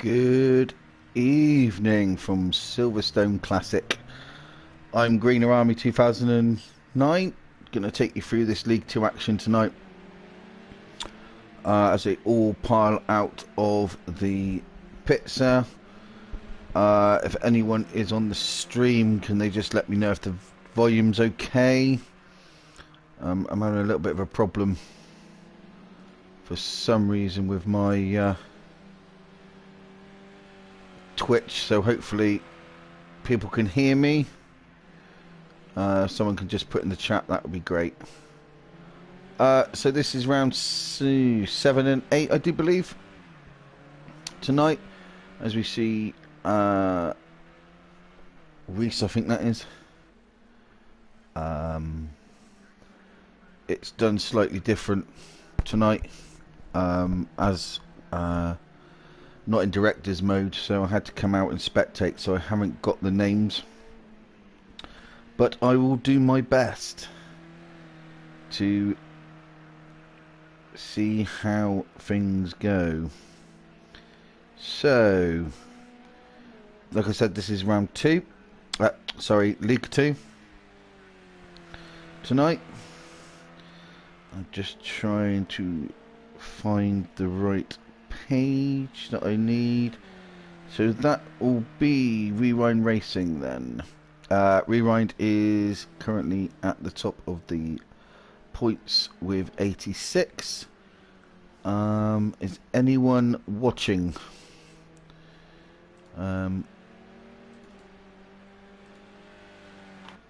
Good evening from Silverstone Classic. I'm Greener Army 2009. Going to take you through this League 2 action tonight as they all pile out of the pits there. If anyone is on the stream, can they just let me know if the volume's okay? I'm having a little bit of a problem for some reason with my Twitch, so hopefully people can hear me. Someone can just put in the chat, that would be great. So this is round 7 and 8, I do believe, tonight, as we see Reese, I think that is. It's done slightly different tonight, as not in director's mode, so I had to come out and spectate, so I haven't got the names, but I will do my best to see how things go. So, like I said, this is round 2, League 2 tonight. I'm just trying to find the right page that I need. So that will be Rewind Racing then. Rewind is currently at the top of the points with 86. Is anyone watching?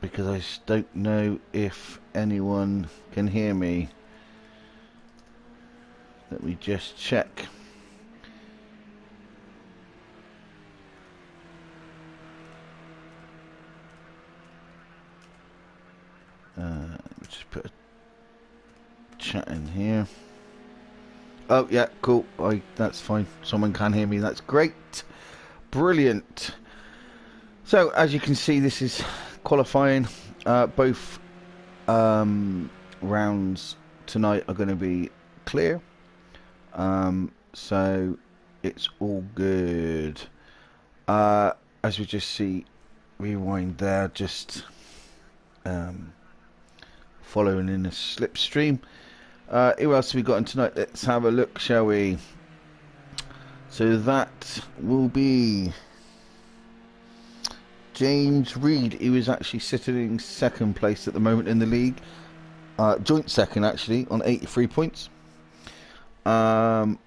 Because I just don't know if anyone can hear me. Let me just check. Just put a chat in here. Oh yeah, cool. That's fine. Someone can hear me. That's great. Brilliant. So as you can see, this is qualifying. Both rounds tonight are going to be clear. So it's all good. As we just see, Rewind there, just following in a slipstream. Who else have we got in tonight? Let's have a look, shall we? So that will be James Reed. He was actually sitting in second place at the moment in the league. Joint second, actually, on 83 points.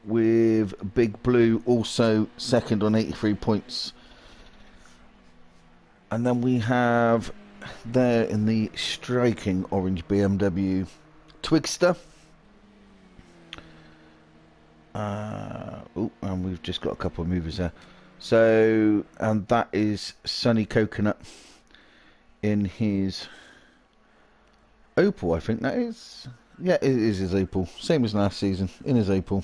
With Big Blue also second on 83 points. And then we have there in the striking orange BMW Twigster. And we've just got a couple of movers there. So, and that is Sunny Coconut in his Opal, I think that is. Yeah, it is his Opal. Same as last season, in his Opal.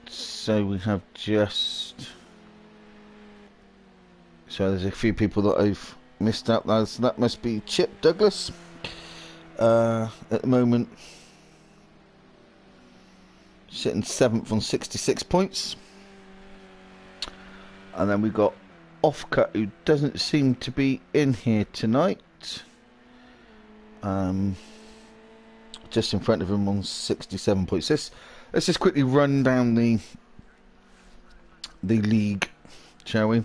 So we have just... So there's a few people that I've missed out. That must be Chip Douglas. At the moment, sitting 7th on 66 points. And then we've got Offcut, who doesn't seem to be in here tonight. Just in front of him on 67 points. Let's just quickly run down the league, shall we?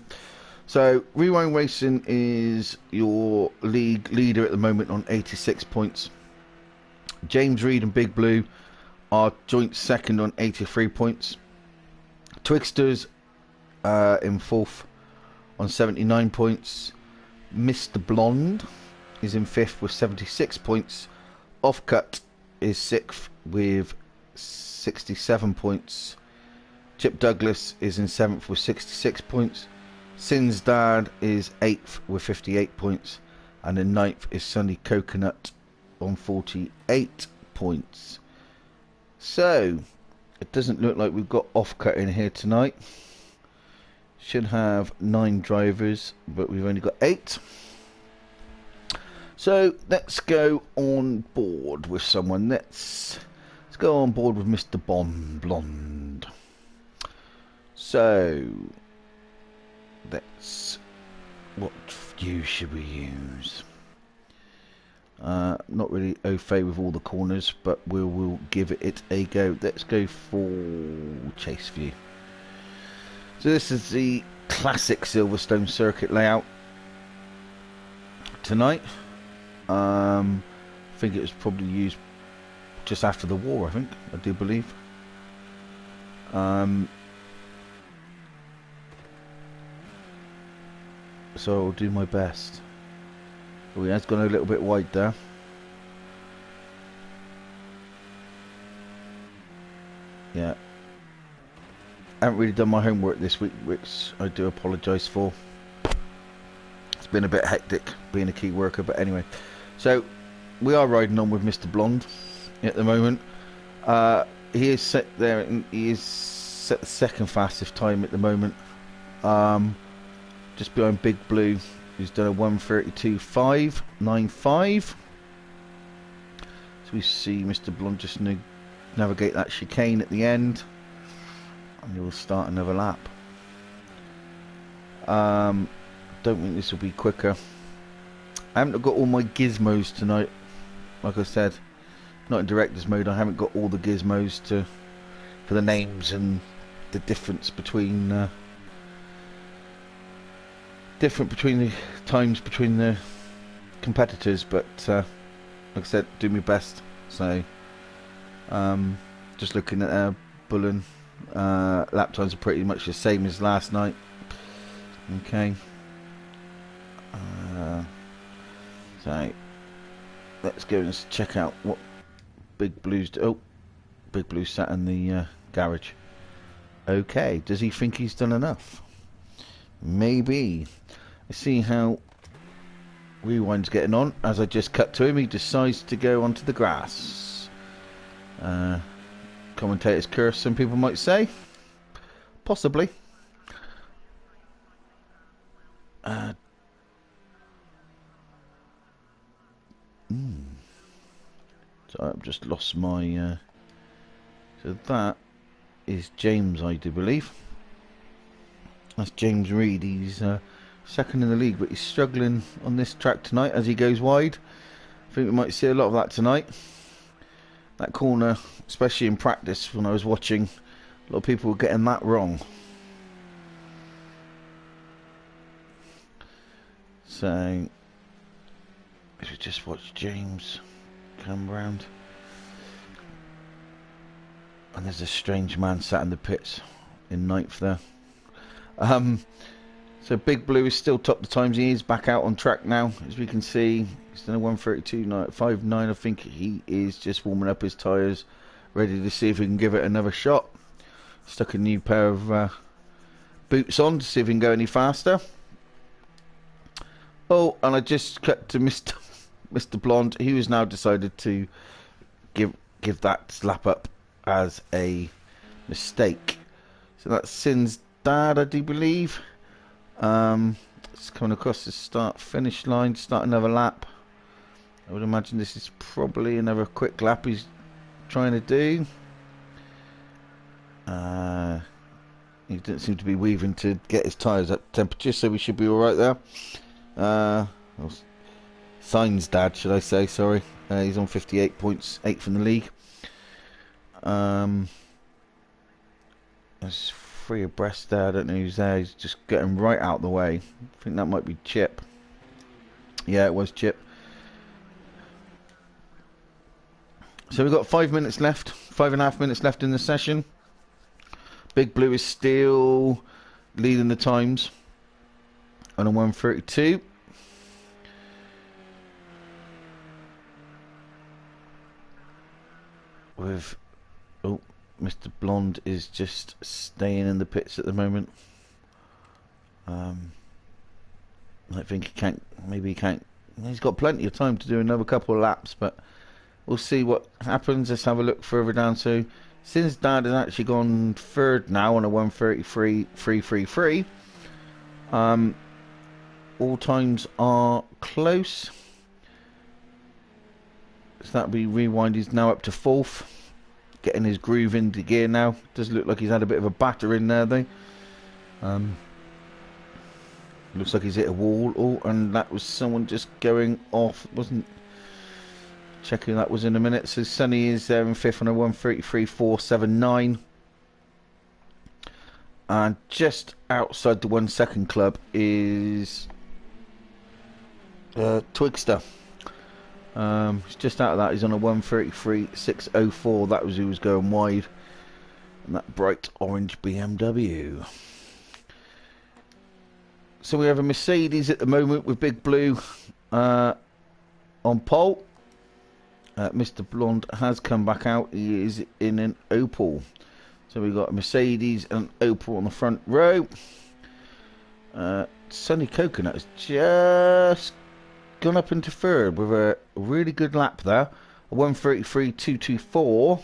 So, Rewind Racing is your league leader at the moment on 86 points. James Reed and Big Blue are joint second on 83 points. Twigsters in 4th on 79 points. Mr. Blonde is in 5th with 76 points. Offcut is 6th with 67 points. Chip Douglas is in 7th with 66 points. Sin's Dad is 8th with 58 points. And in 9th is Sunny Coconut on 48 points. So, it doesn't look like we've got Offcut in here tonight. Should have 9 drivers, but we've only got 8. So, let's go on board with someone. Let's Let's go on board with Mr. Blonde. So, what view should we use? Not really au fait with all the corners, but we'll give it a go. Let's go for chase view. So this is the classic Silverstone circuit layout tonight. I think it was probably used just after the war, I do believe. So I'll do my best. Oh, he has gone a little bit wide there. Yeah. I haven't really done my homework this week, which I do apologise for. It's been a bit hectic being a key worker, but anyway. So, we are riding on with Mr. Blonde at the moment. He is set there, and he is set the second fastest time at the moment. Just behind Big Blue, who's done a 1:32.595. So we see Mr. Blonde just navigate that chicane at the end, and he will start another lap. Don't think this will be quicker. I haven't got all my gizmos tonight. Like I said, not in director's mode. I haven't got all the gizmos for the names and the difference between the times between the competitors. But like I said, do my best. So just looking at Bullen, lap times are pretty much the same as last night. Okay. So let's go and check out what Big Blue's Big Blue sat in the garage. Okay, does he think he's done enough? Maybe. Let's see how Rewind's getting on. As I just cut to him, he decides to go onto the grass. Commentator's curse, some people might say. Possibly. So I've just lost my... so that is James, I do believe. That's James Reed. He's second in the league, but he's struggling on this track tonight as he goes wide. I think we might see a lot of that tonight. That corner, especially in practice when I was watching, a lot of people were getting that wrong. So, if we just watch James come round. And there's a strange man sat in the pits in ninth there. So Big Blue is still top the times. He is back out on track now, as we can see. He's done a 1:32.59. I think he is just warming up his tyres, ready to see if he can give it another shot. Stuck a new pair of boots on to see if he can go any faster. Oh, and I just cut to Mr. Blonde. He has now decided to give that lap up as a mistake. So that's Sin's dad, I do believe. It's coming across the start-finish line, start another lap. I would imagine this is probably another quick lap he's trying to do. He didn't seem to be weaving to get his tyres up to temperature, so we should be alright there. Sign's dad, should I say, sorry. He's on 58 points, 8th in the league. There's 3 abreast there, I don't know who's there. He's just getting right out the way. I think that might be Chip. Yeah, it was Chip. So we've got 5 minutes left, 5.5 minutes left in the session. Big Blue is still leading the times on a 1:32. With Mr. Blonde is just staying in the pits at the moment. I think he can't. Maybe he can't. He's got plenty of time to do another couple of laps, but we'll see what happens. Let's have a look further down. So, Sin's dad has actually gone third now on a 1:33.333. All times are close. So that'll be Rewind. He's now up to 4th. getting his groove into gear now. Does look like he's had a bit of a batter in there though. Looks like he's hit a wall. Oh, and that was someone just going off. Wasn't checking that was in a minute. So Sonny is there in fifth on a 1:33.479. And just outside the 1 second club is Twigster. He's just out of that. He's on a 1:33.604. That was who was going wide. And that bright orange BMW. So we have a Mercedes at the moment with Big Blue on pole. Mr. Blonde has come back out. He is in an Opel. So we've got a Mercedes and an Opel on the front row. Sunny Coconut has just gone up into third with a really good lap there. A 1:33.224.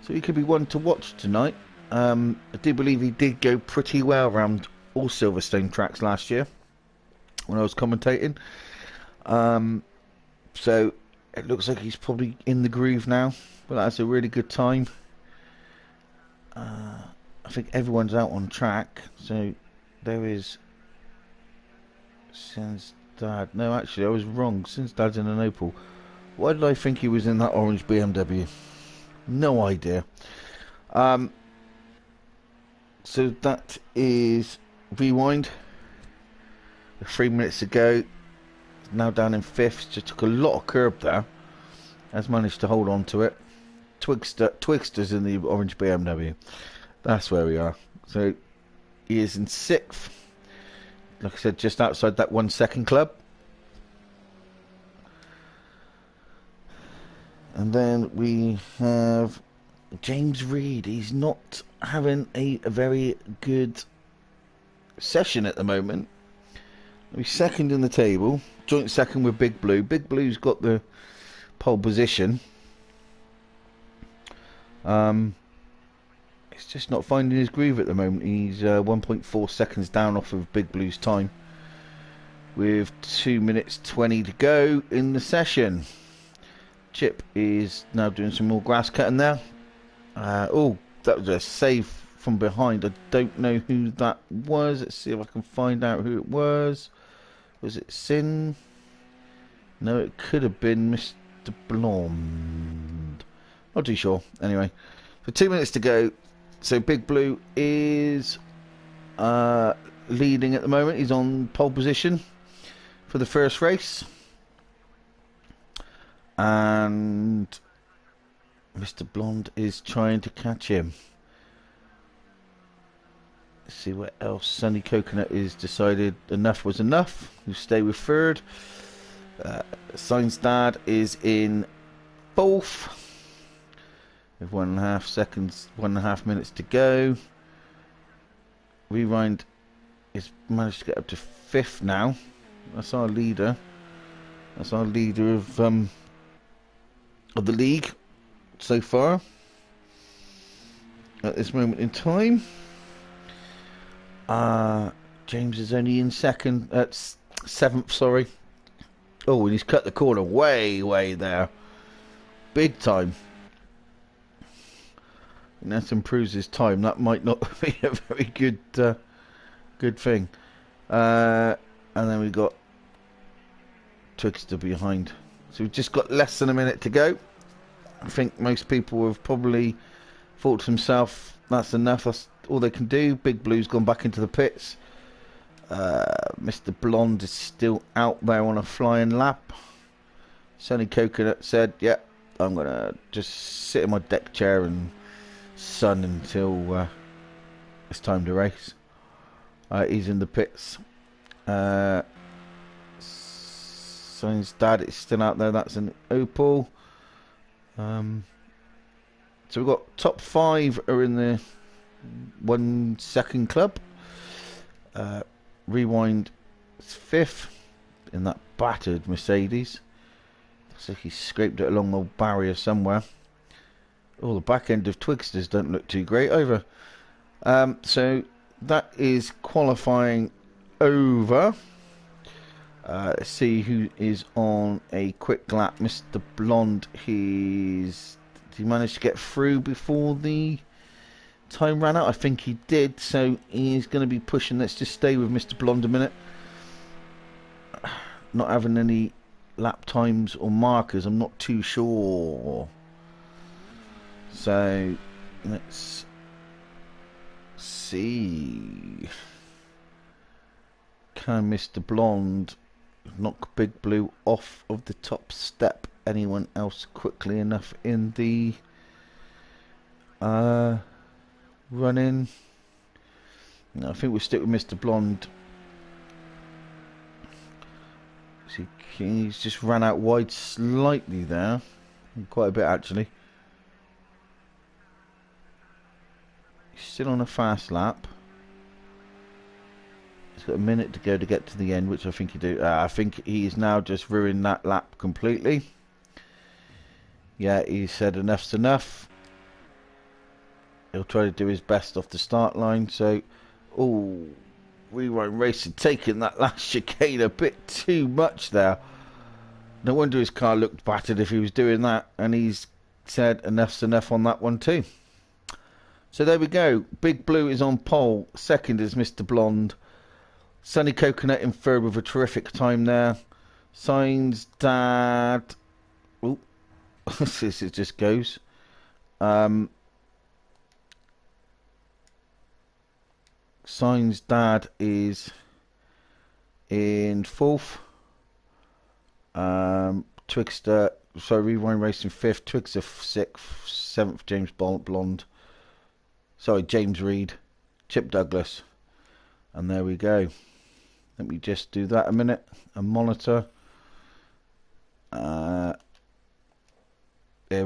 So he could be one to watch tonight. I do believe he did go pretty well around all Silverstone tracks last year when I was commentating. So it looks like he's probably in the groove now. But that's a really good time. I think everyone's out on track. So there is Sin's dad. No, actually, I was wrong. Sin's dad's in an Opel. Why did I think he was in that orange BMW? No idea. So that is Rewind. 3 minutes ago. Now down in fifth. Just took a lot of curb there. Has managed to hold on to it. Twigster's in the orange BMW. That's where we are. So he is in sixth. Like I said, just outside that 1 second club. And then we have James Reed. He's not having a very good session at the moment. He's second in the table. Joint second with Big Blue. Big Blue's got the pole position. He's just not finding his groove at the moment. He's 1.4 seconds down off of Big Blue's time. With 2 minutes 20 to go in the session. Chip is now doing some more grass cutting there. Oh, that was a save from behind. I don't know who that was. Let's see if I can find out who it was. Was it Sin? No, it could have been Mr. Blonde. Not too sure. Anyway, for 2 minutes to go. So Big Blue is leading at the moment. He's on pole position for the first race. And Mr. Blonde is trying to catch him. Let's see what else. Sunny Coconut is decided enough was enough. He'll stay with third. Sign's dad is in fourth. With 1.5 seconds, 1.5 minutes to go. Rewind is managed to get up to fifth now. That's our leader. That's our leader of the league so far. At this moment in time. James is only in second. Seventh, sorry. Oh, and he's cut the corner way there. Big time. And that improves his time. That might not be a very good thing. And then we've got Twigster behind. So we've just got less than a minute to go. I think most people have probably thought to himself, that's enough, that's all they can do. Big Blue's gone back into the pits. Mr. Blonde is still out there on a flying lap. Sunny Coconut said, yeah, I'm going to just sit in my deck chair and sun until it's time to race. He's in the pits. Sonny's dad is still out there. That's an Opel. So we've got top 5 are in the 1 second club. Rewind is 5th in that battered Mercedes. Looks like he scraped it along the barrier somewhere. Oh, the back end of Twigsters don't look too great either. So that is qualifying over. Let's see who is on a quick lap. Mr. Blonde, he Did he manage to get through before the time ran out? I think he did, so he's going to be pushing. Let's just stay with Mr. Blonde a minute. Not having any lap times or markers, I'm not too sure. So let's see. Can Mr. Blonde knock Big Blue off of the top step? Anyone else quickly enough in the run-in? No, I think we'll stick with Mr. Blonde. See, he's just ran out wide slightly there. Quite a bit, actually. He's still on a fast lap. He's got a minute to go to get to the end, which I think he do. I think he's now just ruined that lap completely. Yeah, he said enough's enough. He'll try to do his best off the start line. So, oh, Rewind Racing taking that last chicane a bit too much there. No wonder his car looked battered if he was doing that. And he's said enough's enough on that one too. So there we go. Big Blue is on pole. Second is Mr. Blonde. Sunny Coconut in third with a terrific time there. Signs Dad. Oh, this it just goes. Signs Dad is in fourth. Twixter, sorry, Rewind Racing fifth. Twixter sixth. Seventh, James Blonde. Sorry, James Reed. Chip Douglas. And there we go. Let me just do that a minute and monitor. There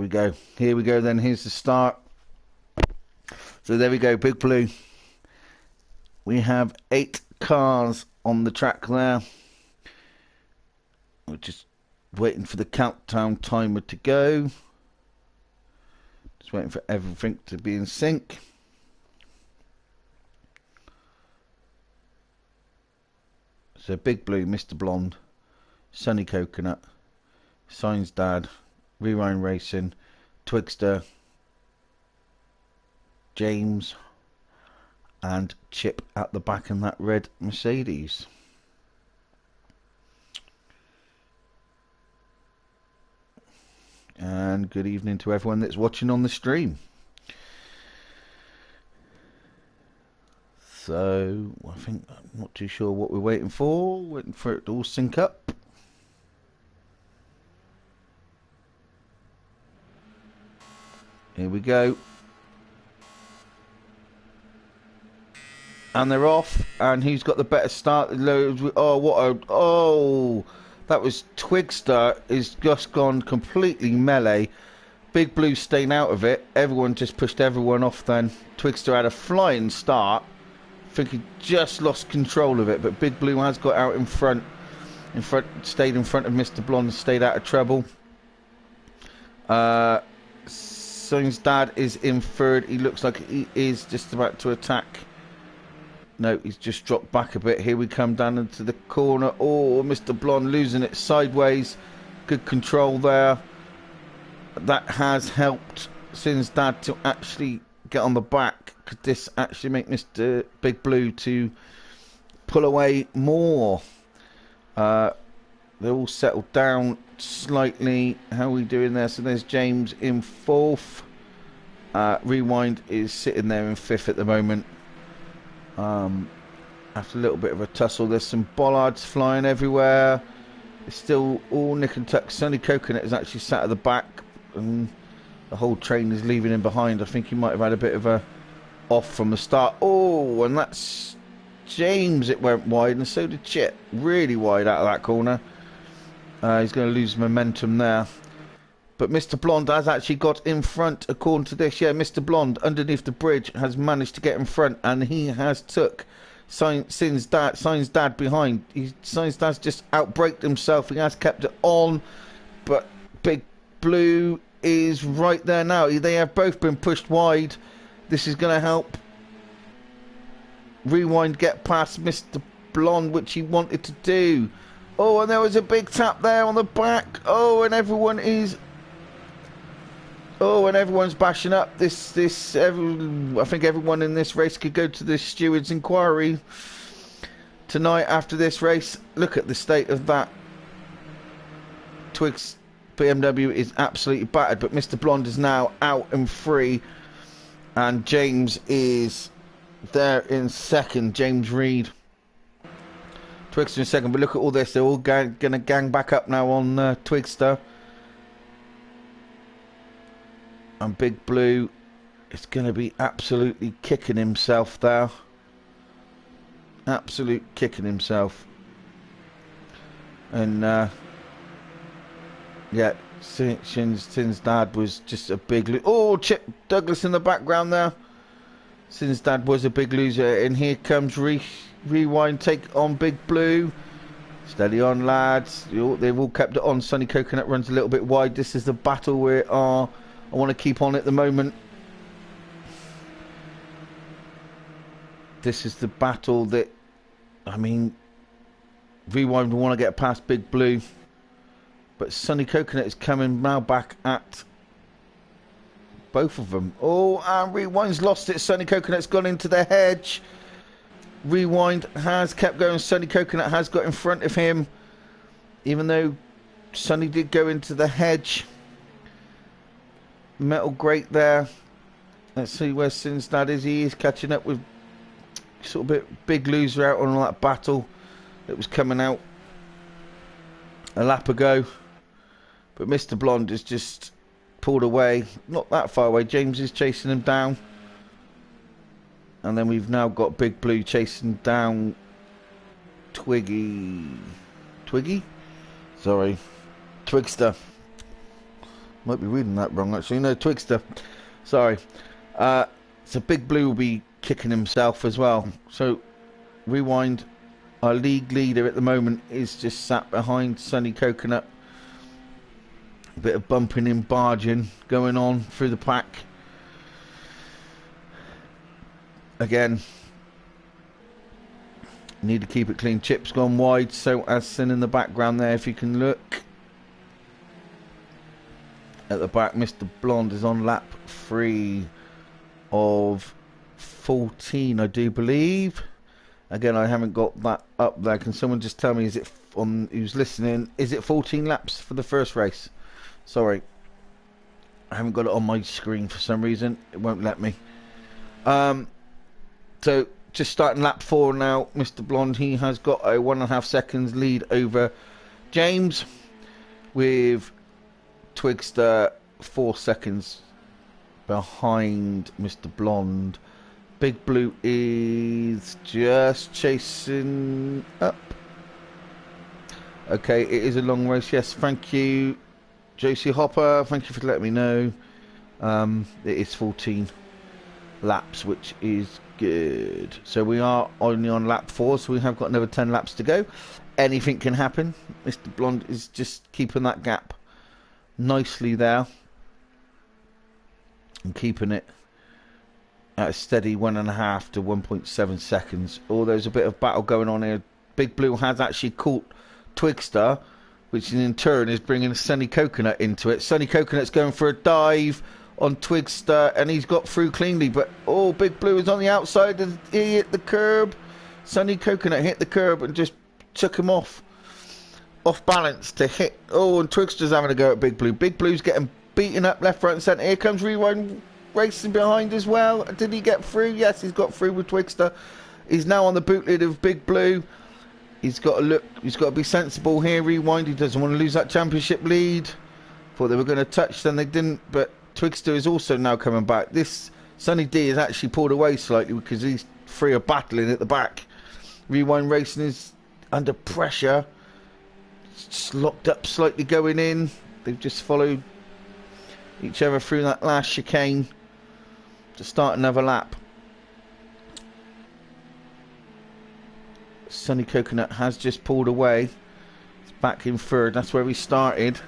we go. Here we go then. Here's the start. So there we go. Big Blue. We have 8 cars on the track there. We're just waiting for the countdown timer to go. Just waiting for everything to be in sync. So Big Blue, Mr. Blonde, Sunny Coconut, Signs Dad, Rewind Racing, Twixter, James, and Chip at the back in that red Mercedes. And good evening to everyone that's watching on the stream. So, I think I'm not too sure what we're waiting for. Waiting for it to all sync up. Here we go. And they're off. And who's got the better start? Oh, what a... Oh, that was Twixter. Is just gone completely melee. Big Blue staying out of it. Everyone just pushed everyone off then. Twixter had a flying start. I think he just lost control of it, but Big Blue has got out in front, stayed in front of Mr. Blonde, stayed out of trouble. Son's Dad is in third. He looks like he is just about to attack. No, he's just dropped back a bit. Here we come down into the corner. Oh, Mr. Blonde losing it sideways. Good control there. That has helped Son's Dad to actually get on the back. Could this actually make Mr. Big Blue to pull away more? They're all settled down slightly. How are we doing there? So there's James in fourth. Rewind is sitting there in fifth at the moment. After a little bit of a tussle, there's some bollards flying everywhere. It's still all nick and tuck. Sunny Coconut is actually sat at the back, and the whole train is leaving him behind. I think he might have had a bit of a off from the start. Oh, and that's James. It went wide, and so did Chip. Really wide out of that corner. He's going to lose momentum there. But Mr. Blonde has actually got in front, according to this. Yeah, Mr. Blonde, underneath the bridge, has managed to get in front, and he has took Signs Dad behind. Signs Dad's just outbraked himself. He has kept it on, but Big Blue is right there now. They have both been pushed wide. This is going to help Rewind get past Mr. Blonde, which he wanted to do. Oh, and there was a big tap there on the back. Oh, and everyone is... Oh, and everyone's bashing up I think everyone in this race could go to the steward's inquiry tonight after this race. Look at the state of that. Twigs BMW is absolutely battered, but Mr. Blonde is now out and free, and James is there in second. James Reed. Twigster in second, but look at all this. They're all going to gang back up now on Twigster. And Big Blue is going to be absolutely kicking himself there. Absolute kicking himself. And yeah, Sin's dad was just a big oh, Chip Douglas in the background there. Sin's dad was a big loser. And here comes Rewind, take on Big Blue. Steady on, lads. They've all kept it on. Sunny Coconut runs a little bit wide. This is the battle we are. I want to keep on at the moment. This is the battle that, I mean, Rewind will want to get past Big Blue. But Sunny Coconut is coming now back at both of them. Oh, and Rewind's lost it. Sunny Coconut's gone into the hedge. Rewind has kept going. Sunny Coconut has got in front of him, even though Sunny did go into the hedge. Metal Grate there. Let's see where Sin's dad is. He is catching up with sort of a big loser out on all that battle that was coming out a lap ago. But Mr. Blonde has just pulled away. Not that far away. James is chasing him down. And then we've now got Big Blue chasing down Twiggy? Sorry. Twigster. Might be reading that wrong, actually. No, Twigster. Sorry. So Big Blue will be kicking himself as well. So, Rewind, our league leader at the moment, is just sat behind Sunny Coconut. A bit of bumping and barging going on through the pack. Again, need to keep it clean. Chip's gone wide, so as Sin in the background there, if you can look at the back. Mr. Blonde is on lap 3 of 14, I do believe. Again, I haven't got that up there. Can someone just tell me, is it on who's listening, is it 14 laps for the first race? Sorry, I haven't got it on my screen for some reason. It won't let me. So just starting lap 4 now. Mr. Blonde, he has got a 1.5 seconds lead over James, with Twigster 4 seconds behind Mr. Blonde. Big Blue is just chasing up. Okay, it is a long race. Yes, thank you, Josie Hopper. Thank you for letting me know. It is 14 laps, which is good. So we are only on lap 4, so we have got another 10 laps to go. Anything can happen. Mr. Blonde is just keeping that gap nicely there and keeping it at a steady 1.5 to 1.7 seconds. Oh, there's a bit of battle going on here. Big Blue has actually caught Twigster, which in turn is bringing Sunny Coconut into it. Sunny Coconut's going for a dive on Twigster, and he's got through cleanly, but oh, Big Blue is on the outside and he hit the curb. Sunny Coconut hit the curb and just took him off balance to hit. Oh, and Twigster's having a go at Big Blue. Big Blue's getting beaten up left, right and centre. Here comes Rewind racing behind as well. Did he get through? Yes, he's got through with Twigster. He's now on the boot lid of Big Blue. He's got to look, he's got to be sensible here. Rewind, he doesn't want to lose that championship lead. Thought they were going to touch, then they didn't, but Twigster is also now coming back. This Sunny D has actually pulled away slightly because these three are battling at the back. Rewind Racing is under pressure. It's locked up slightly going in. They've just followed each other through that last chicane to start another lap. Sunny Coconut has just pulled away. It's back in third. That's where we started.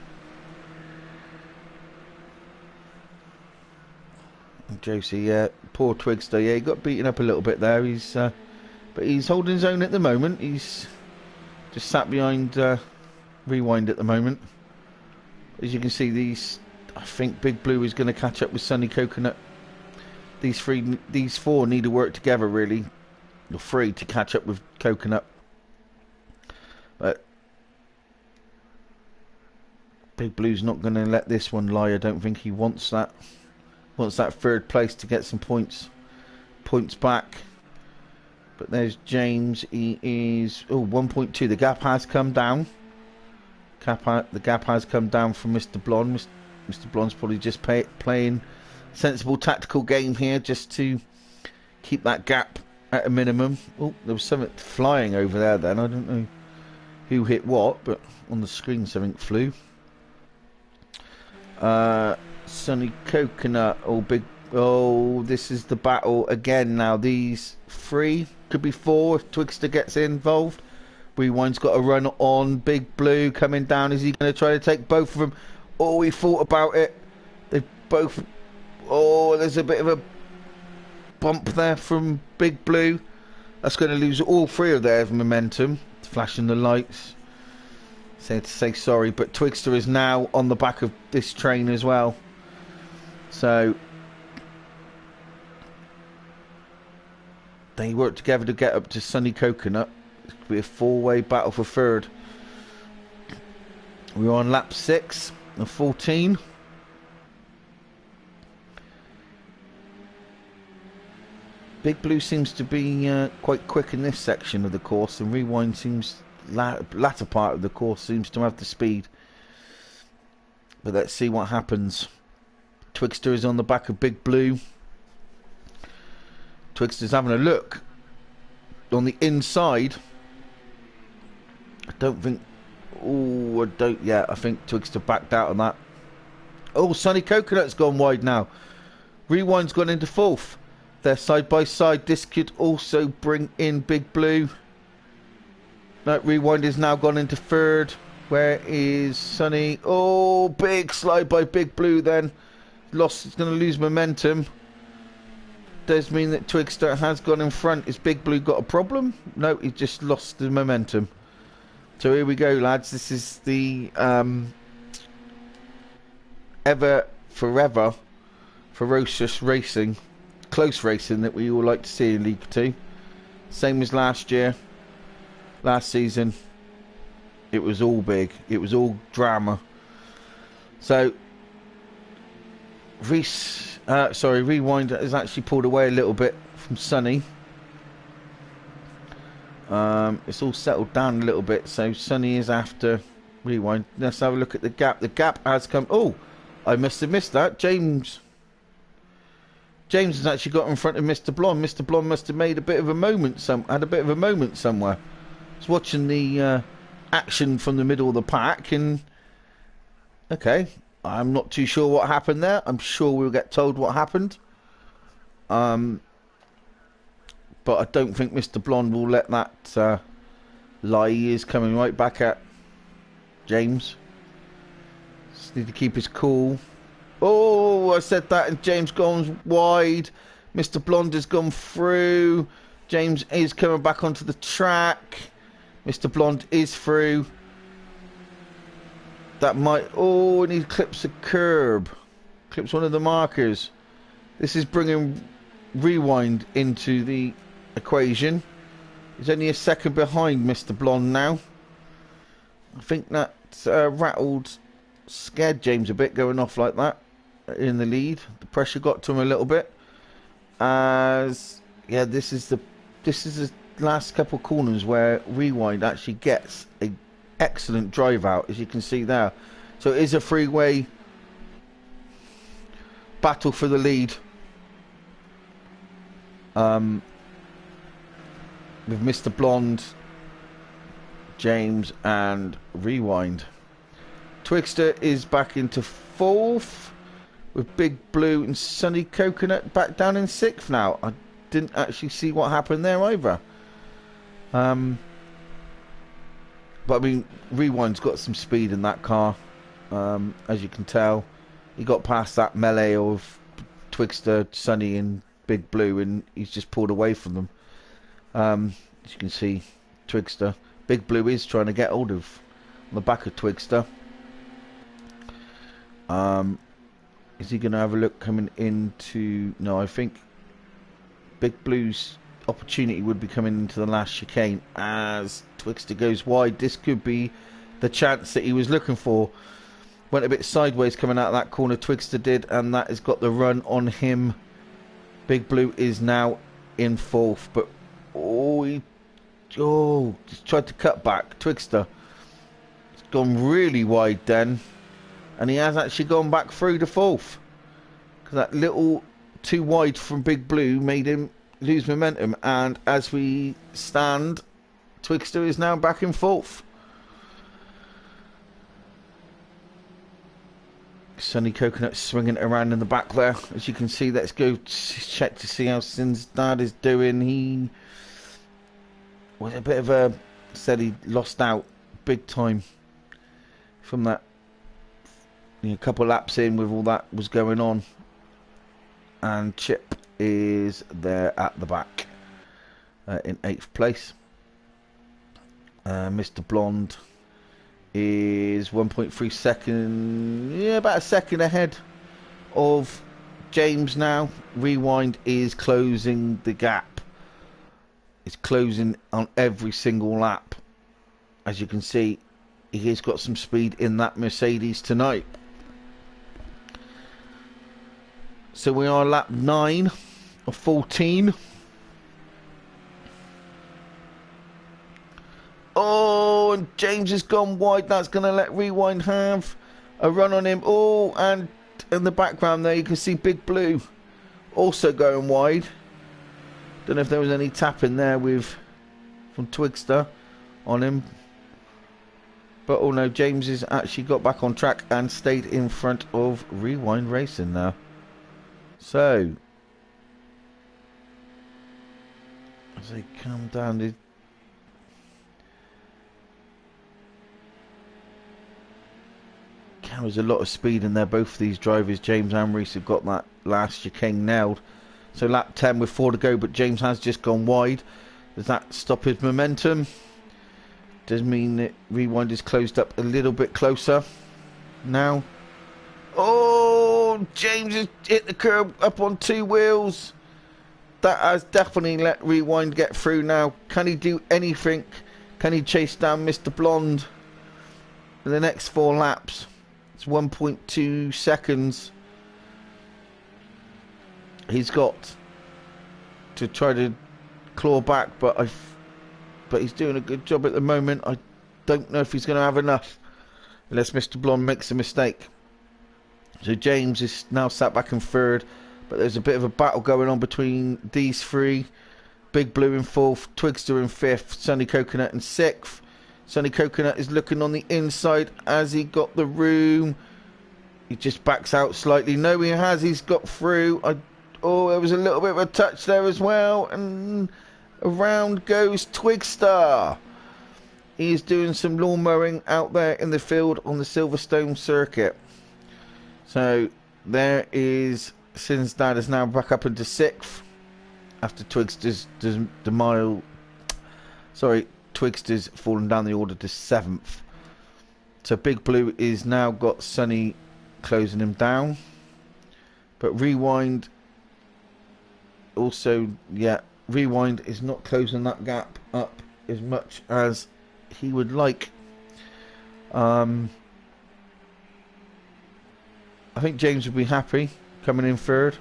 And Josie, yeah, poor Twigster. Yeah, he got beaten up a little bit there. He's, but he's holding his own at the moment. He's just sat behind Rewind at the moment. As you can see, these I think Big Blue is going to catch up with Sunny Coconut. These four need to work together, really. You're free to catch up with Coconut. But Big Blue's not going to let this one lie. I don't think he wants that. Wants that third place to get some points back. But there's James. He is 1.2. The gap has come down. The gap has come down from Mr. Blonde. Mr. Blonde's probably just playing sensible tactical game here, just to keep that gap at a minimum. Oh, there was something flying over there then. I don't know who hit what, but on the screen something flew. Sunny Coconut. This is the battle again now. These three, could be four if Twixter gets involved. Rewind's got a run on Big Blue coming down. Is he going to try to take both of them? Oh, he thought about it. They both... Oh, there's a bit of a bump there from Big Blue. That's going to lose all three of their momentum. Flashing the lights. Say sorry, but Twixter is now on the back of this train as well. So they work together to get up to Sunny Coconut. It could be a four-way battle for third. We're on lap 6 of 14. Big Blue seems to be quite quick in this section of the course, and Rewind seems latter part of the course seems to have the speed. But let's see what happens. Twixter is on the back of Big Blue. Twixter's having a look on the inside. I think Twixter backed out on that. Oh, Sunny Coconut's gone wide now. Rewind's gone into fourth. They're side by side. This could also bring in Big Blue. No, Rewind is now gone into third. Where is Sunny? Oh, big slide by Big Blue then. It's going to lose momentum. Does mean that Twixter has gone in front. Has Big Blue got a problem? No, he just lost the momentum. So here we go, lads. This is the forever ferocious racing, close racing that we all like to see in League 2. Same as last year. Last season, it was all big. It was all drama. So Rewind has actually pulled away a little bit from Sunny. It's all settled down a little bit, so Sunny is after Rewind. Let's have a look at the gap. The gap has come... Oh, I must have missed that. James has actually got in front of Mr. Blonde. Mr. Blonde must have made a bit of a moment. Had a bit of a moment somewhere. I was watching the action from the middle of the pack, and okay, I'm not too sure what happened there. I'm sure we'll get told what happened. But I don't think Mr. Blonde will let that lie. He is coming right back at James. Just need to keep his cool. Oh, I said that, and James gone wide. Mr. Blonde has gone through. James is coming back onto the track. Mr. Blonde is through. That might... Oh, and he clips a curb. Clips one of the markers. This is bringing Rewind into the equation. He's only a second behind Mr. Blonde now. I think that scared James a bit, going off like that in the lead. The pressure got to him a little bit. This is the last couple of corners where Rewind actually gets a excellent drive out, as you can see there. So it is a three-way battle for the lead. With Mr. Blonde, James and Rewind. Twixter is back into fourth, with Big Blue and Sunny Coconut back down in sixth now. I didn't actually see what happened there either. But I mean, Rewind's got some speed in that car, as you can tell. He got past that melee of Twixter, Sunny and Big Blue, and he's just pulled away from them. As you can see, Twixter. Big Blue is trying to get hold of on the back of Twixter. Is he going to have a look coming into... No, I think Big Blue's opportunity would be coming into the last chicane as Twixter goes wide. This could be the chance that he was looking for. Went a bit sideways coming out of that corner, Twixter did, and that has got the run on him. Big Blue is now in fourth, but just tried to cut back. Twixter, it's gone really wide then, and he has actually gone back through the fourth, because that little too wide from Big Blue made him lose momentum, and as we stand, Twixter is now back in fourth. Sunny Coconut swinging it around in the back there. As you can see, let's go check to see how Sin's dad is doing. He was a bit of a... said he lost out big time from that. A couple laps in with all that was going on. And Chip is there at the back in 8th place. Mr. Blonde is 1.3 second, about a second ahead of James now. Rewind is closing the gap. It's closing on every single lap. As you can see, he has got some speed in that Mercedes tonight. So we are lap 9 of 14. Oh, and James has gone wide. That's going to let Rewind have a run on him. Oh, and in the background there you can see Big Blue also going wide. Don't know if there was any tapping there from Twixter on him. But oh no, James has actually got back on track and stayed in front of Rewind Racing now. So, as they come down, carries a lot of speed in there. Both of these drivers, James and Reese, have got that last chicane nailed. So lap 10 with 4 to go, but James has just gone wide. Does that stop his momentum? Does mean that Rewind is closed up a little bit closer now. Oh, James has hit the curb up on 2 wheels. That has definitely let Rewind get through now. Can he do anything? Can he chase down Mr. Blonde in the next 4 laps? It's 1.2 seconds. He's got to try to claw back, but he's doing a good job at the moment. I don't know if he's going to have enough unless Mr. Blonde makes a mistake. So James is now sat back in 3rd, but there's a bit of a battle going on between these 3. Big Blue in 4th, Twixter in 5th, Sunny Coconut in 6th. Sunny Coconut is looking on the inside. Has he got the room? He just backs out slightly. No, he has. He's got through. Oh, there was a little bit of a touch there as well. And around goes Twixter. He is doing some lawn mowing out there in the field on the Silverstone circuit. So there is Sin's dad is now back up into 6th after Twixter's Twixter's fallen down the order to 7th. So Big Blue is now got Sunny closing him down. But Rewind also, Rewind is not closing that gap up as much as he would like. I think James would be happy coming in 3rd.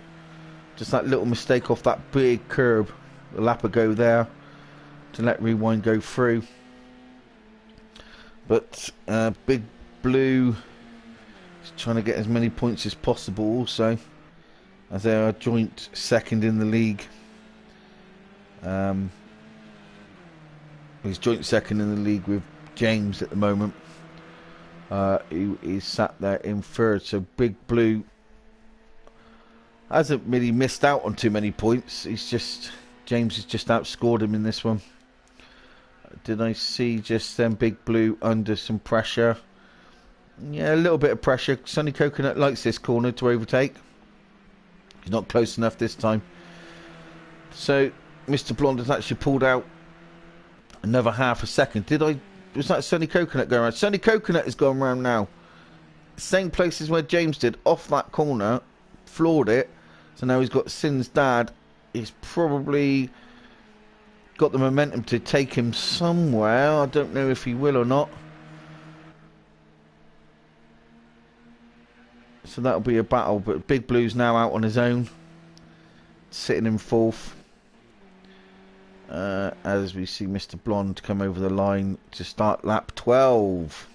Just that little mistake off that big curb a lap ago there to let Rewind go through. But Big Blue is trying to get as many points as possible also, as they are joint 2nd in the league. He's joint 2nd in the league with James at the moment, who is sat there in 3rd. So Big Blue hasn't really missed out on too many points. James has just outscored him in this one. Did I see just then Big Blue under some pressure? Yeah, a little bit of pressure. Sunny Coconut likes this corner to overtake. He's not close enough this time. So Mr. Blonde has actually pulled out another half a second. Was that Sunny Coconut going around? Sunny Coconut has gone round now. Same place as where James did, off that corner, floored it. So now he's got Sin's dad. He's probably got the momentum to take him somewhere. I don't know if he will or not. So that'll be a battle. But Big Blue's now out on his own, sitting in fourth. As we see Mr. Blonde come over the line to start lap 12.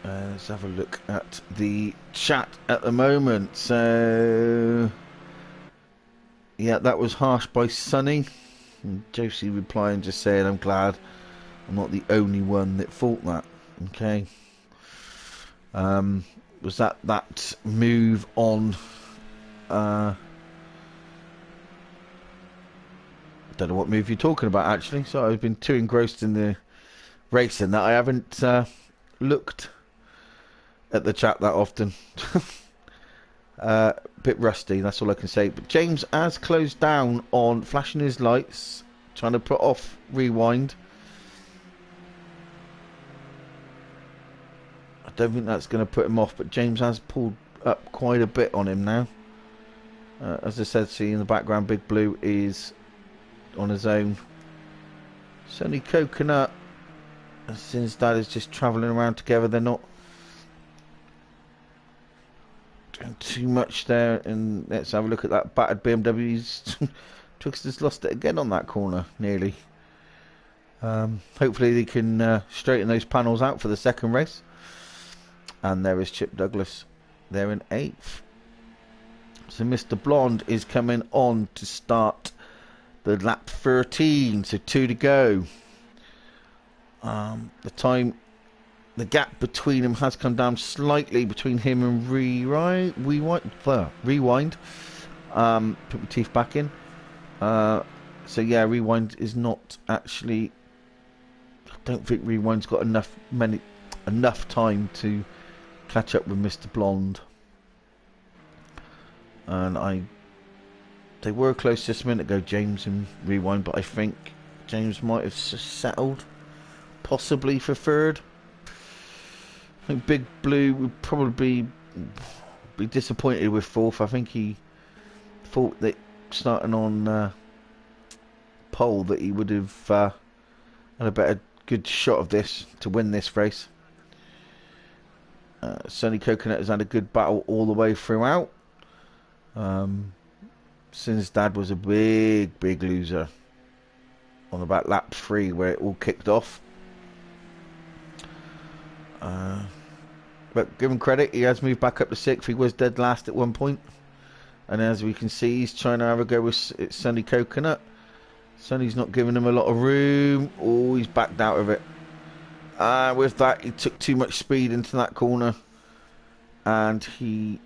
Let's have a look at the chat at the moment. So, yeah, that was harsh by Sonny. And Josie replying, just saying, I'm glad I'm not the only one that thought that. Okay. Was that move on? I don't know what move you're talking about, actually. So I've been too engrossed in the racing that I haven't looked at the chat that often. Bit rusty, that's all I can say. But James has closed down on flashing his lights, trying to put off rewind. I don't think that's going to put him off, but James has pulled up quite a bit on him now. As I said, see in the background, Big Blue is on his own. Sunny Coconut and Sin's dad is just travelling around together. They're not doing too much there. And let's have a look at that battered BMW. Twixter's lost it again on that corner, nearly. Hopefully they can straighten those panels out for the second race. And there is Chip Douglas there in 8th. So Mr. Blonde is coming on to start the lap 13. So 2 to go. The gap between them has come down slightly between him and Rewind. Put my teeth back in. So yeah, Rewind is not actually. I don't think Rewind's got enough time to catch up with Mr. Blonde. And they were close just a minute ago, James and Rewind, but I think James might have settled, possibly for third. I think Big Blue would probably be disappointed with fourth. I think he thought that starting on pole that he would have had a good shot of this to win this race. Sunny Coconut has had a good battle all the way throughout. Sin's dad was a big loser on about lap 3 where it all kicked off. But give him credit, he has moved back up to 6th. He was dead last at one point. And as we can see, he's trying to have a go with Sunny Coconut. Sunny's not giving him a lot of room. Oh, he's backed out of it. With that, he took too much speed into that corner. And he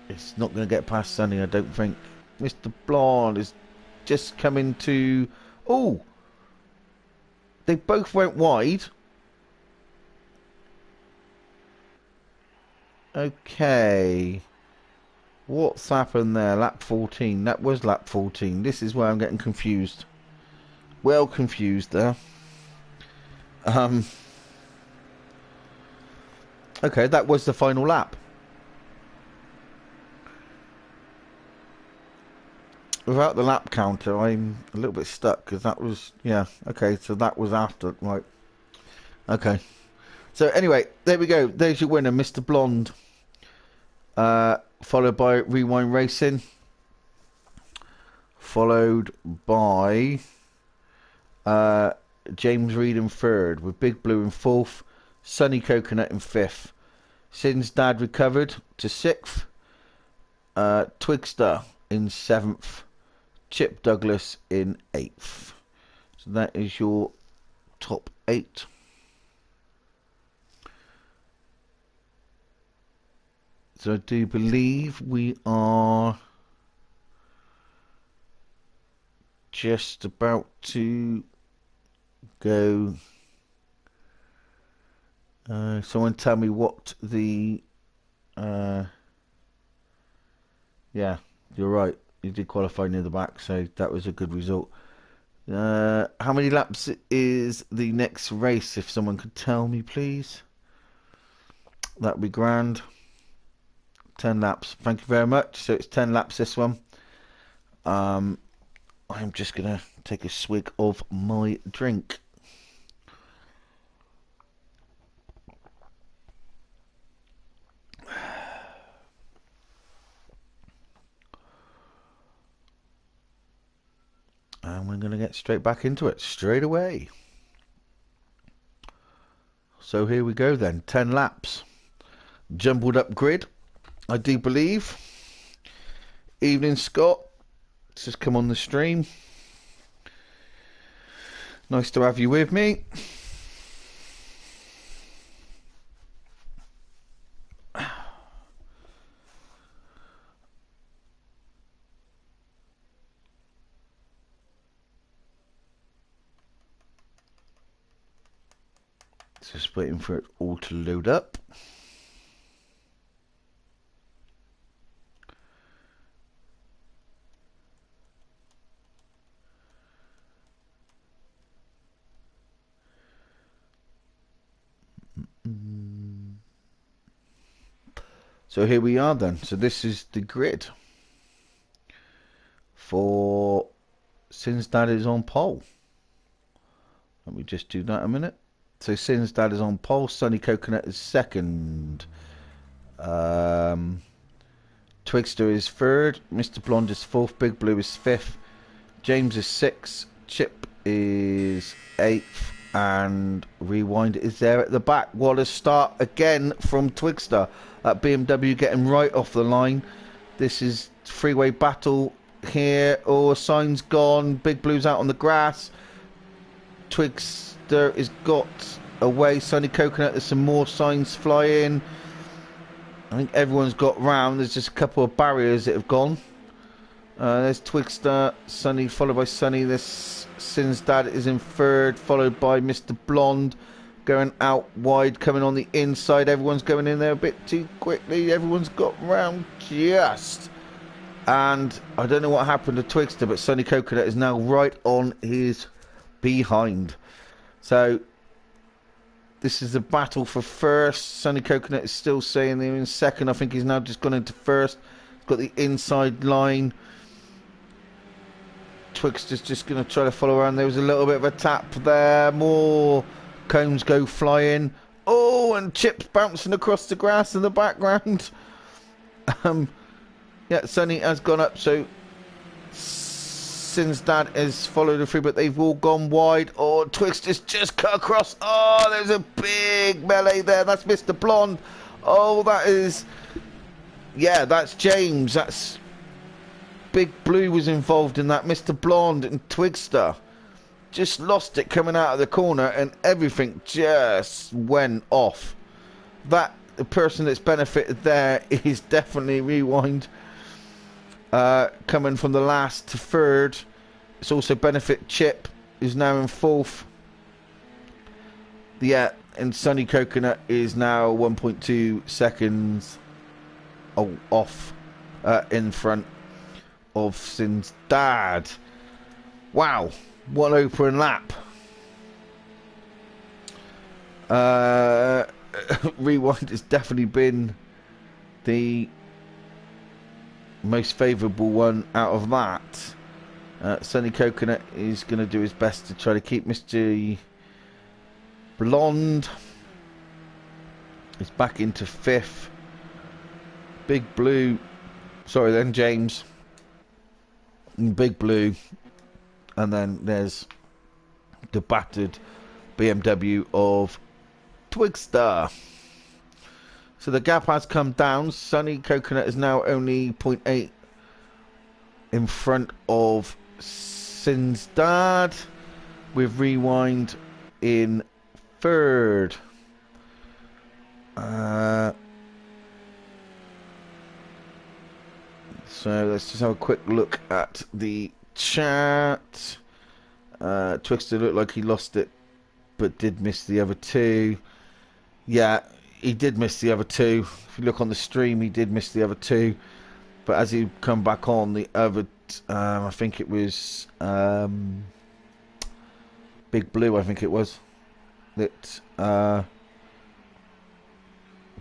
is not going to get past Sunny, I don't think. Mr. Blonde is just coming to... Oh! They both went wide. Okay. What's happened there? Lap 14. That was lap 14. This is where I'm getting confused. Well confused there. Okay, that was the final lap. Without the lap counter, I'm a little bit stuck because that was... Yeah, okay, so that was after... Right. Okay. So anyway, there we go. There's your winner, Mr. Blonde. Followed by Rewind Racing. Followed by James Reed in 3rd, with Big Blue in 4th, Sunny Coconut in 5th. Sin's dad recovered to 6th. Twigster in 7th. Chip Douglas in 8th. So that is your top 8. So I do believe we are just about to go. Someone tell me what the... yeah, you're right. You did qualify near the back, so that was a good result. How many laps is the next race? If someone could tell me, please. That'd be grand. 10 laps. Thank you very much. So it's 10 laps this one. I'm just going to take a swig of my drink. And we're going to get straight back into it, straight away. So here we go then, 10 laps. Jumbled up grid, I do believe. Evening, Scott. Let's just come on the stream. Nice to have you with me. Just waiting for it all to load up. So here we are then. So this is the grid for Sin's dad is on pole. Let me just do that a minute. So Sin's dad is on pole. Sunny Coconut is second. Twigster is third. Mr. Blonde is fourth. Big Blue is fifth. James is sixth. Chip is eighth. And Rewind is there at the back. What a start again from Twigster at BMW, getting right off the line. This is freeway battle here. Oh, sign's gone. Big Blue's out on the grass. Twigster is got away. Sunny Coconut, there's some more signs flying. I think everyone's got round. There's just a couple of barriers that have gone. There's Twigster, Sunny, followed by Sunny. This Sin's dad is in third, followed by Mr. Blonde, going out wide, coming on the inside. Everyone's going in there a bit too quickly. Everyone's got round just. And I don't know what happened to Twigster, but Sunny Coconut is now right on his behind. So this is the battle for first. Sunny Coconut is still saying they're in second. I think he's now just gone into first. He's got the inside line. Twigster's just going to try to follow around. There was a little bit of a tap there. More cones go flying. Oh, and Chip's bouncing across the grass in the background. Yeah, Sunny has gone up. So Sin's dad has followed through, but they've all gone wide. Oh, Twigster's just cut across. Oh, there's a big melee there. That's Mr. Blonde. Oh, that is... Yeah, that's James. That's... Big Blue was involved in that. Mr. Blonde and Twigster just lost it coming out of the corner, and everything just went off. That the person that's benefited there is definitely Rewind. Coming from the last to third. It's also benefit Chip, who's now in fourth. Yeah, and Sunny Coconut is now 1.2 seconds off in front of Sin's dad. Wow, what an open lap. Rewind has definitely been the most favourable one out of that. Sunny Coconut is going to do his best to try to keep Mr. Blonde. He's back into fifth. Big Blue, sorry then James. Big Blue, and then there's the battered BMW of Twigster. So the gap has come down. Sunny Coconut is now only 0.8 in front of Sin's dad, with Rewind in third. So let's just have a quick look at the chat. Twigster looked like he lost it, but did miss the other two. Yeah, he did miss the other two. If you look on the stream, he did miss the other two. But as he come back on, the other, I think it was Big Blue, I think it was, that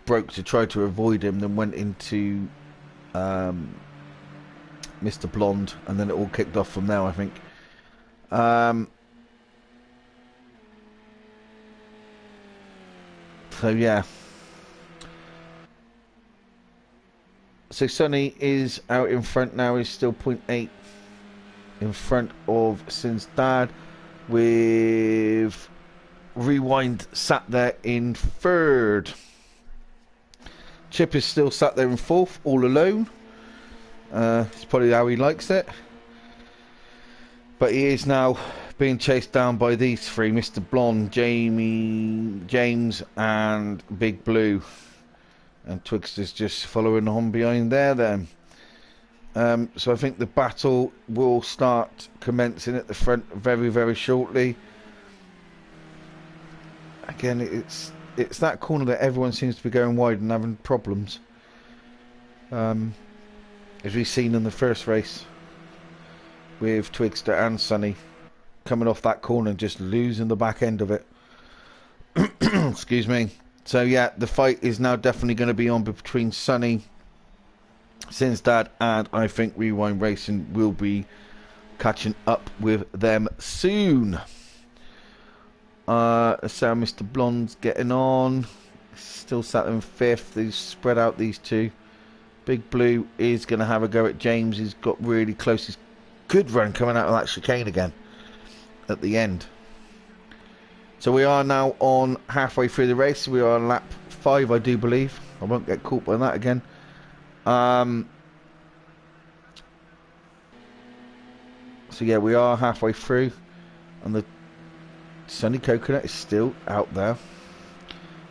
broke to try to avoid him, then went into Mr. Blonde, and then it all kicked off from there, I think. So yeah. So Sonny is out in front now. He's still 0.8 in front of Sin's dad, with Rewind sat there in third. Chip is still sat there in fourth, all alone. It's probably how he likes it. But he is now being chased down by these three, Mr. Blonde, James and Big Blue. And Twigster's just following on behind there then. So I think the battle will start commencing at the front very, very shortly. Again, it's that corner that everyone seems to be going wide and having problems. As we've seen in the first race, with Twigster and Sonny coming off that corner and just losing the back end of it. Excuse me. So yeah, the fight is now definitely going to be on between Sonny, Sin's dad, and I think Rewind Racing will be catching up with them soon. So Mr. Blonde's getting on. Still sat in fifth. They've spread out these two. Big Blue is going to have a go at James. He's got really close. He's good run coming out of that chicane again at the end. So we are now on halfway through the race. We are on lap 5, I do believe. I won't get caught by that again. So yeah, we are halfway through, and the Sunny Coconut is still out there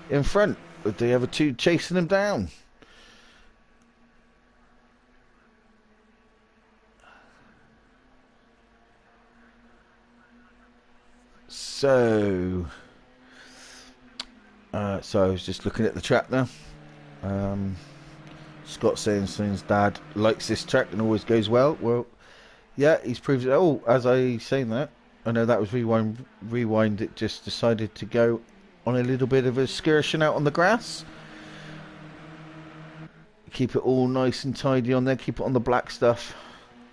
in front with the other two chasing him down. So I was just looking at the track now. Scott saying Sin's dad likes this track and always goes well. Well, yeah, he's proved it. Oh, as I saying that, I know that was Rewind. It just decided to go on a little bit of an excursion out on the grass. Keep it all nice and tidy on there. Keep it on the black stuff,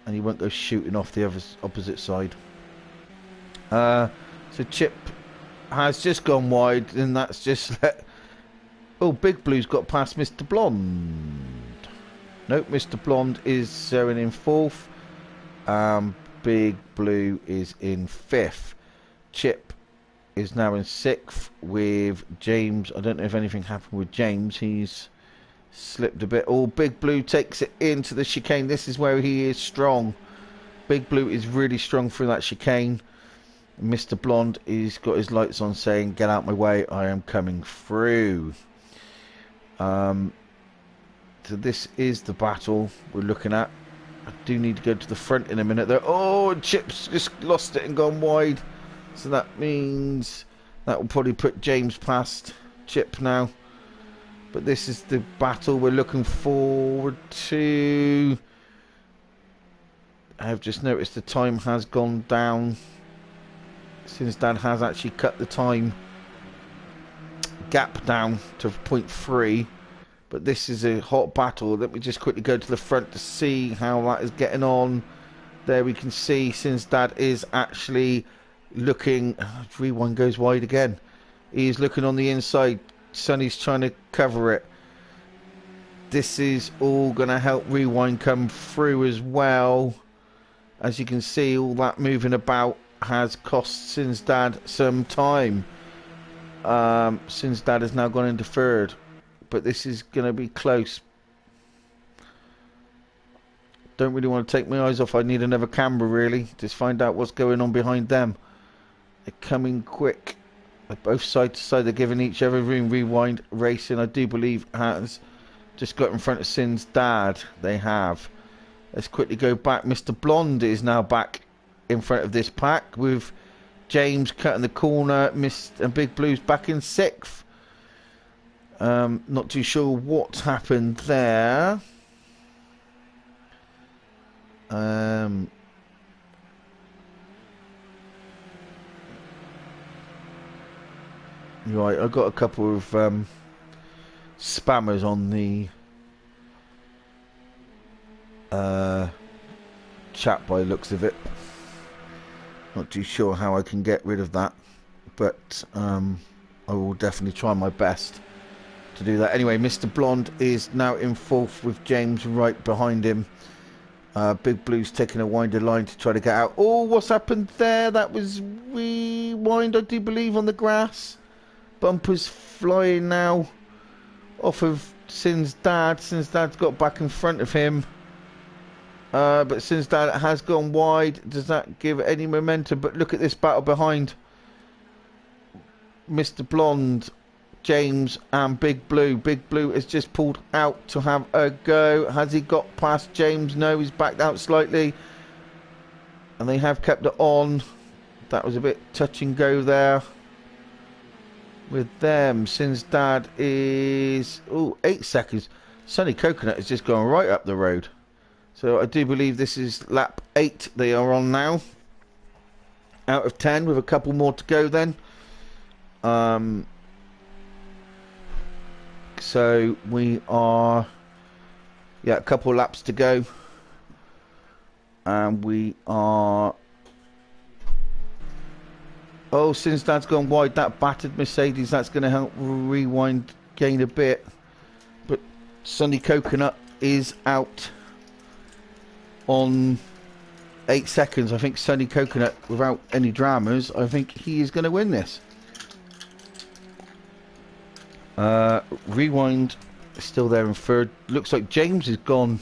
and you won't go shooting off the opposite side. So Chip has just gone wide, and that's just let... Oh, Big Blue's got past Mr. Blonde. Nope, Mr. Blonde is showing in fourth. Big Blue is in fifth. Chip is now in sixth with James. I don't know if anything happened with James. He's slipped a bit. Oh, Big Blue takes it into the chicane. This is where he is strong. Big Blue is really strong through that chicane. Mr. Blonde, he's got his lights on saying, get out my way, I am coming through. So this is the battle we're looking at. I do need to go to the front in a minute though. Oh, Chip's just lost it and gone wide. So that means that will probably put James past Chip now. But this is the battle we're looking forward to. I have just noticed the time has gone down. Sin's dad has actually cut the time gap down to 0.3, but this is a hot battle. Let me just quickly go to the front to see how that is getting on. There we can see Sin's dad is actually looking. Rewind goes wide again. He's looking on the inside. Sonny's trying to cover it. This is all going to help Rewind come through as well. As you can see, all that moving about has cost Sin's dad some time. Sin's dad has now gone into third, but this is going to be close. Don't really want to take my eyes off. I need another camera really, just find out what's going on behind them. They're coming quick. They're both side to side. They're giving each other room. Rewind Racing, I do believe, has just got in front of Sin's dad. They have. Let's quickly go back. Mr. Blonde is now back in front of this pack with James cutting the corner. And Big Blue's back in sixth. Not too sure what's happened there. Right, I've got a couple of spammers on the chat by the looks of it. Not too sure how I can get rid of that, but I will definitely try my best to do that. Anyway, Mr. Blonde is now in fourth with James right behind him. Big Blue's taking a winder line to try to get out. Oh, what's happened there? That was rewind, I do believe, on the grass. Bumpers flying now off of Sin's dad. Sin's dad's got back in front of him. But Sin's dad has gone wide. Does that give any momentum? But look at this battle behind Mr. Blonde, James and Big Blue. Big Blue has just pulled out to have a go. Has he got past James? No, he's backed out slightly. And they have kept it on. That was a bit touch and go there with them. Sin's dad is 8 seconds. Sunny Coconut has just gone right up the road. So I do believe this is lap 8 they are on now. Out of 10 with a couple more to go then. So we are, a couple laps to go. And we are, Sin's dad's gone wide. That battered Mercedes, that's going to help rewind, gain a bit. But Sunny Coconut is out on 8 seconds. I think Sunny Coconut, without any dramas, I think he is going to win this. Rewind is still there in third. Looks like James has gone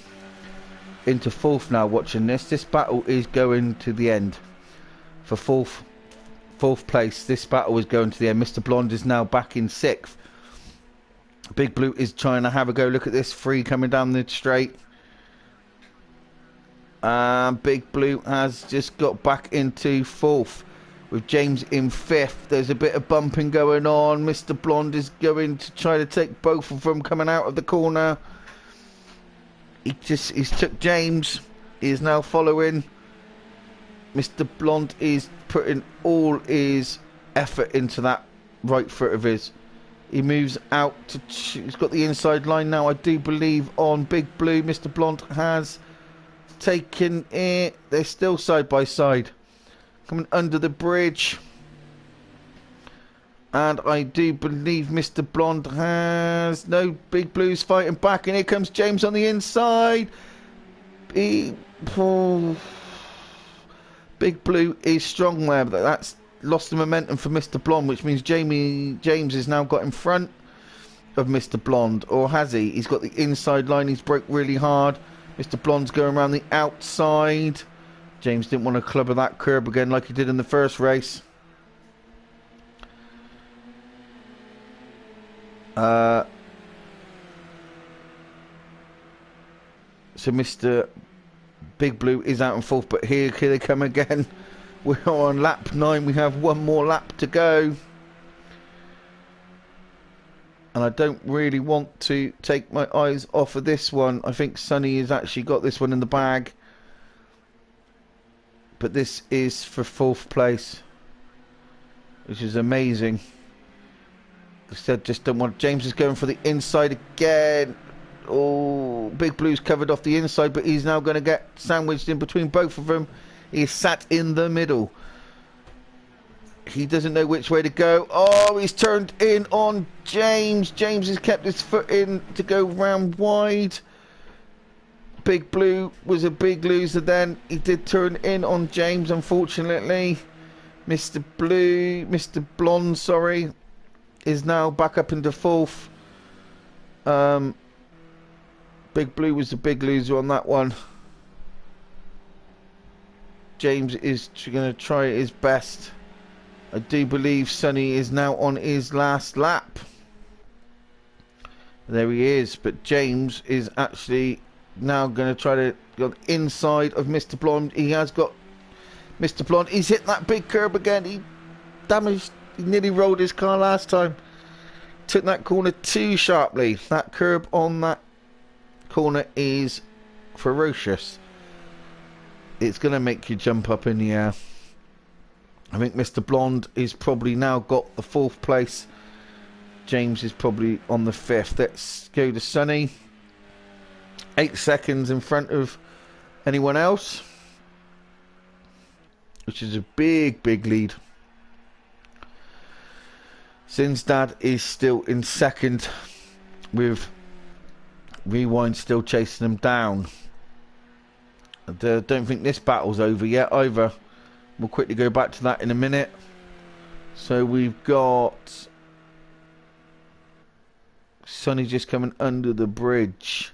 into fourth now watching this. This battle is going to the end. For fourth place, this battle is going to the end. Mr. Blonde is now back in sixth. Big Blue is trying to have a go. Look at this, free coming down the straight. Big Blue has just got back into fourth with James in fifth. There's a bit of bumping going on. Mr. Blonde is going to try to take both of them coming out of the corner. He's took James. He is now following. Mr. Blonde is putting all his effort into that right foot of his. He moves out to, he's got the inside line now, I do believe, on Big Blue. Mr. Blonde has taken it. They're still side by side. Coming under the bridge. And I do believe Mr. Blonde has... No, Big Blue's fighting back. And here comes James on the inside. Big Blue is strong there. But that's lost the momentum for Mr. Blonde, which means James has now got in front of Mr. Blonde. Or has he? He's got the inside line. He's broke really hard. Mr. Blonde's going around the outside. James didn't want to clubber that curb again like he did in the first race. So Mr. Big Blue is out in fourth, but here they come again. We're on lap 9. We have one more lap to go. And I don't really want to take my eyes off of this one. I think Sunny has actually got this one in the bag. But this is for fourth place, which is amazing. I said just don't want... James is going for the inside again. Oh, Big Blue's covered off the inside, but he's now going to get sandwiched in between both of them. He's sat in the middle. He doesn't know which way to go. Oh, he's turned in on James. James has kept his foot in to go round wide. Big Blue was a big loser then. He did turn in on James, unfortunately. Mr. Blonde, sorry, is now back up into fourth. Big Blue was the big loser on that one. James is going to try his best. I do believe Sunny is now on his last lap. There he is, but James is actually now going to try to go inside of Mr. Blonde. He has got Mr. Blonde. He's hit that big curb again. He nearly rolled his car last time. Took that corner too sharply. That curb on that corner is ferocious. It's going to make you jump up in the air. I think Mr. Blonde is probably now got the fourth place James is probably on the 5th. Let's go to Sonny. 8 seconds in front of anyone else, which is a big, big lead. Sin's dad is still in 2nd, with Rewind still chasing him down. I don't think this battle's over yet either. We'll quickly go back to that in a minute. So we've got Sonny just coming under the bridge.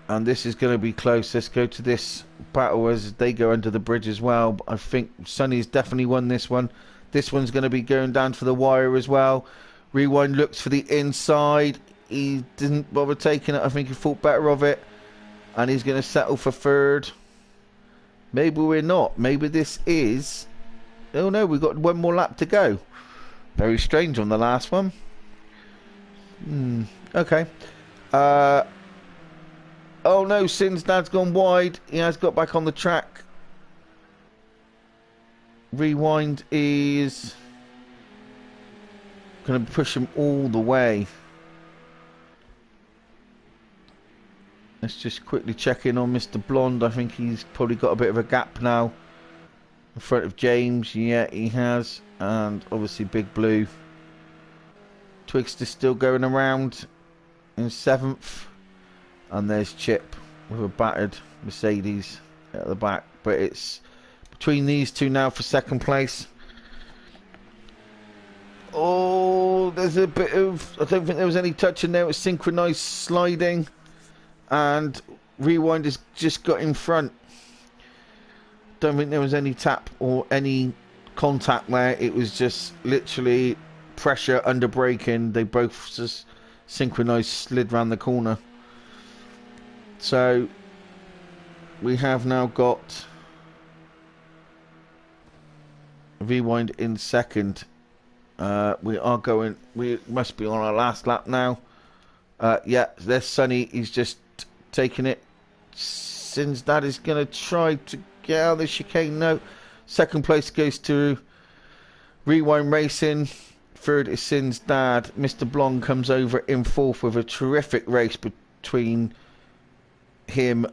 And this is going to be close. Let's go to this battle as they go under the bridge as well. But I think Sonny's definitely won this one. This one's going to be going down to the wire as well. Rewind looks for the inside. He didn't bother taking it. I think he thought better of it. And he's going to settle for 3rd. Maybe we're not. Maybe this is... Oh no, we've got one more lap to go. Very strange on the last one. Okay. Oh no, Sin's dad's gone wide. He has got back on the track. Rewind is going to push him all the way. Let's just quickly check in on Mr. Blonde. I think he's probably got a bit of a gap now in front of James. Yeah, he has. And obviously Big Blue. Twigster's still going around in 7th. And there's Chip with a battered Mercedes at the back. But it's between these two now for 2nd place. Oh, there's a bit of... I don't think there was any touch in there. It was synchronised sliding. And Rewind has just got in front. Don't think there was any tap or any contact there. It was just literally pressure under braking. They both just synchronised slid round the corner. So we have now got Rewind in 2nd. We must be on our last lap now. Yeah, there's Sonny. He's just taking it. Sin's dad is going to try to get out of the chicane. No. 2nd place goes to Rewind Racing. 3rd is Sin's dad. Mr. Blonde comes over in 4th with a terrific race between him,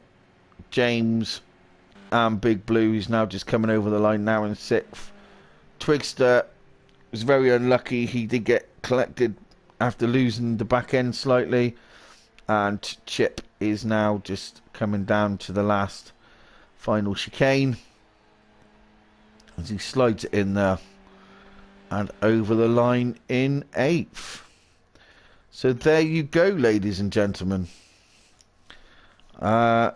James, and Big Blue. He's now just coming over the line now in 6th. Twigster was very unlucky. He did get collected after losing the back end slightly. And Chip is now just coming down to the last final chicane as he slides it in there and over the line in 8th. So there you go, ladies and gentlemen. There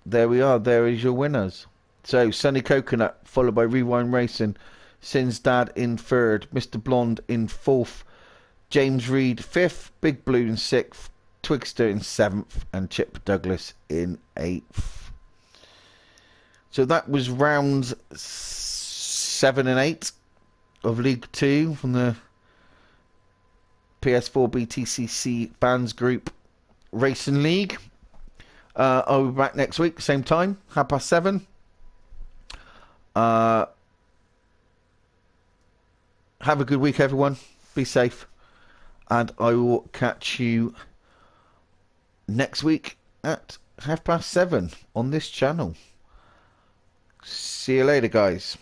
we are. There is your winners. So Sunny Coconut followed by Rewind Racing, Sin's dad in 3rd, Mr. Blonde in 4th, James Reed 5th, Big Blue in 6th, Twigster in 7th, and Chip Douglas in 8th. So that was rounds 7 and 8 of League 2 from the PS4 BTCC Fans Group Racing League. I'll be back next week, same time, 7:30. Have a good week, everyone. Be safe. And I will catch you next week at 7:30 on this channel. See you later, guys.